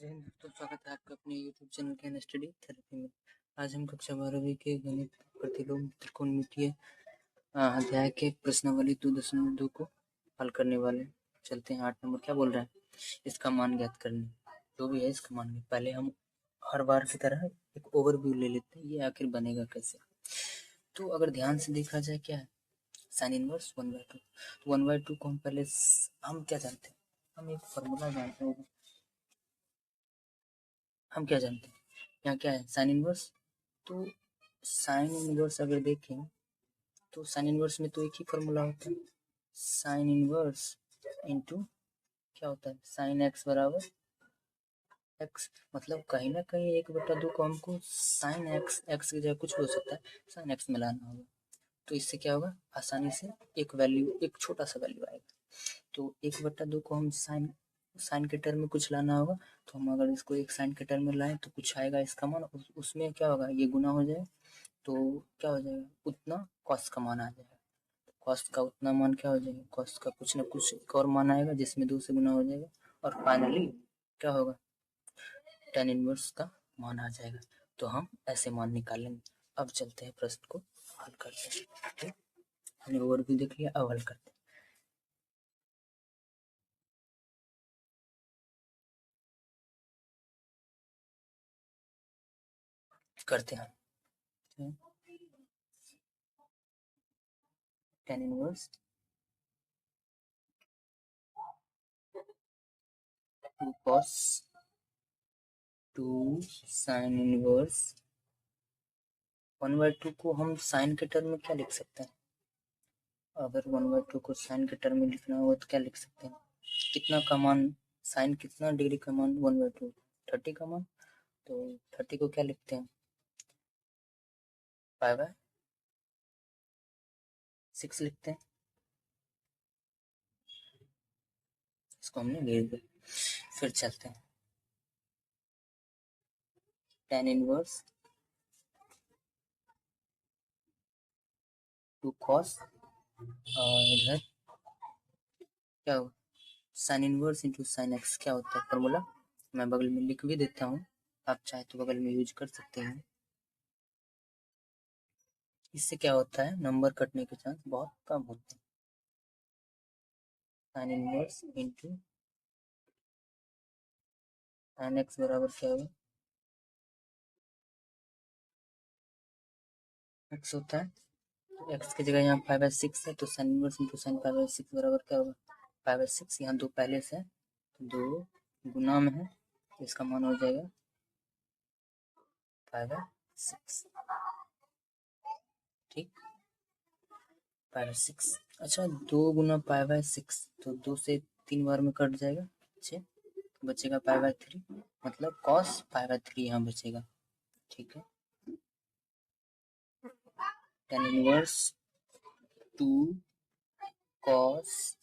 जय हिंद दोस्तों, स्वागत है आपका अपने YouTube चैनल ज्ञान स्टडी थेरेपी में। आज हम कक्षा 12वीं के गणित प्रतिलोम त्रिकोणमितीय अध्याय के प्रश्नावली 2.2 को हल करने वाले। चलते हैं 8 नंबर। क्या बोल रहा है? इसका मान ज्ञात करने। जो भी है इसका मान ज्ञात। पहले हम हर बार की तरह एक ओवरव्यू ले लेते हैं, ये आखिर बनेगा कैसे। तो अगर ध्यान से देखा जाए, क्या है साइन इनवर्स 1/2। तो 1/2 को हम पहले हम क्या जानते हैं, हम एक फॉर्मूला जानते हैं। हम क्या जानते हैं यहाँ क्या है, साइन इनवर्स। तो साइन इनवर्स अगर देखें तो साइन इनवर्स में तो एक ही फॉर्मूला होता है, साइन इनवर्स इनटू क्या होता है, साइन एक्स बराबर एक्स। मतलब कहीं ना कहीं 1/2 को हमको साइन एक्स की जगह कुछ भी हो सकता है, साइन एक्स में लाना होगा। तो इससे क्या होगा, आसानी से एक वैल्यू, एक छोटा सा वैल्यू आएगा। तो 1/2 को हम साइन साइन के टर्म में कुछ लाना होगा। तो हम अगर इसको एक साइन के टर्म में लाएं तो कुछ आएगा इसका मान, उसमें क्या होगा, ये गुना हो जाएगा। तो क्या हो जाएगा, उतना कॉस का मान आ जाएगा। कॉस्ट का उतना मान क्या हो जाएगा, कॉस्ट का कुछ ना कुछ एक और मान आएगा जिसमें 2 से गुना हो जाएगा। और फाइनली क्या होगा, tan इनवर्स का मान आ जाएगा। तो हम ऐसे मान निकालेंगे। अब चलते हैं प्रश्न को हल करते हैं। ठीक, हमने ओवरव्यू देख लिया, अब हल करते हैं। करते हैं tan inverse 2 cos 2 sin inverse 1/2 को हम साइन के टर्म में क्या लिख सकते हैं। अगर 1/2 को साइन के टर्म में लिखना हो तो क्या लिख सकते हैं, कितना का मान, साइन कितना डिग्री का मान, 1/2 30 का मान। तो 30 को क्या लिखते हैं, 5/6 लिखते हैं। इसको हमने लिख दिया। फिर चलते हैं tan इनवर्स 2 cos इधर क्या होगा, sine inverse into sine x. क्या होता है फॉर्मूला, मैं बगल में लिख भी देता हूँ, आप चाहे तो बगल में यूज कर सकते हैं। इससे क्या होता है, नंबर कटने के चांस बहुत कम होते हैं। Sine inverse into sine x बराबर क्या होगा, एक्स होता है। तो एक्स की जगह यहाँ 5/6 है, तो साइन इनवर्स इंटू साइन 5/6 बराबर क्या होगा, 5/6। यहाँ 2 पहले से है, तो 2 गुना में है, तो इसका मान हो जाएगा 5/6। ठीक, 5/6। अच्छा, 2 गुना 5/6 तो 2 से 3 बार में कट जाएगा, बचेगा 5/3। मतलब cos 5/3 यहाँ बचेगा। ठीक है, tan inverse 2 cos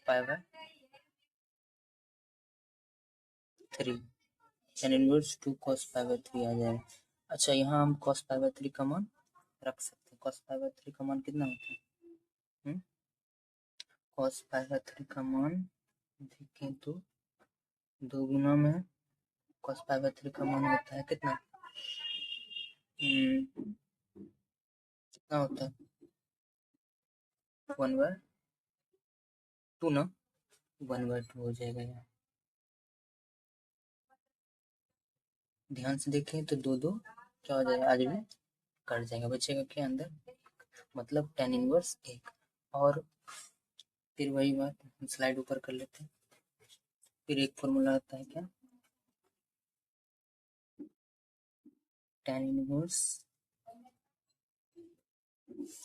5/3, tan inverse 2 cos 5/3 आ जाएगा। अच्छा, यहाँ हम cos 5/3 का मान रख सकते हैं। cos 5/3 का मान कितना होता है, cos 5/3 का मान देखें तो 2 गुना में है। cos 5/3 का मान होता है कितना, कितना होता है 1/2 ना, 1/2 हो जाएगा यहाँ। ध्यान से देखें तो 2 क्या हो जाएगा, आज भी कट जाएगा, बचेगा क्या अंदर, मतलब tan इनवर्स 1। और फिर वही बात, स्लाइड ऊपर कर लेते हैं। फिर एक फॉर्मूला आता है क्या, tan इनवर्स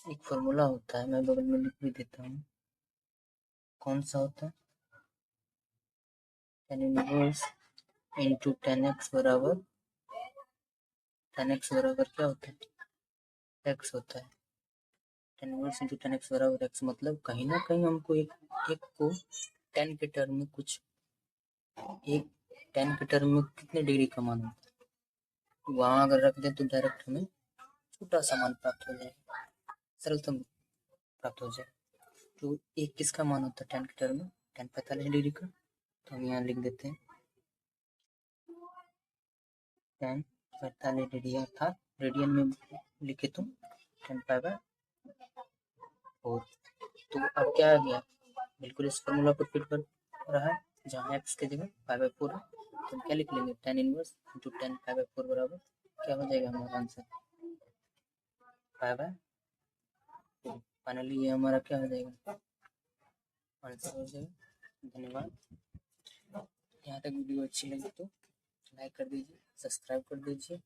एक फॉर्मूला होता है, मैं बगल में लिख भी देता हूँ। कौन सा होता है, tan inverse into tan x बराबर, tan एक्स बराबर क्या होता है, एक्स होता है। tan inverse into tan x बराबर एक्स, मतलब कहीं ना कहीं हमको एक को tan के टर्म में कुछ, एक tan के टर्म में कितने डिग्री का मान होता है, वहां अगर रख दें तो डायरेक्ट हमें छोटा सा मान प्राप्त हो जाएगा, सरलतम प्राप्त हो जाएगा। तो एक किसका मान होता है tan के टर्म में, tan 45 डिग्री का। तो हम यहाँ लिख देते हैं 10 45 डिग्री अर्थात रेडियन में लिखे तो 10 पाई/4। तो अब क्या आ गया, बिल्कुल इस फॉर्मूला को फिट कर रहा है, जहाँ एक्स की जगह पाई/4 है तो हम क्या लिख लेंगे, 10 इनवर्स इंटू 10 पाई/4 बराबर क्या हो जाएगा हमारा आंसर, पाई/4। फाइनली ये हमारा क्या हो जाएगा, आंसर हो जाएगा। धन्यवाद। यहाँ तक वीडियो अच्छी लगी तो लाइक कर दीजिए, सब्सक्राइब कर दीजिए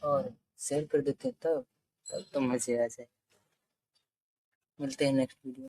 और शेयर कर देते हैं, तब तो मजे आ जाए। मिलते हैं नेक्स्ट वीडियो।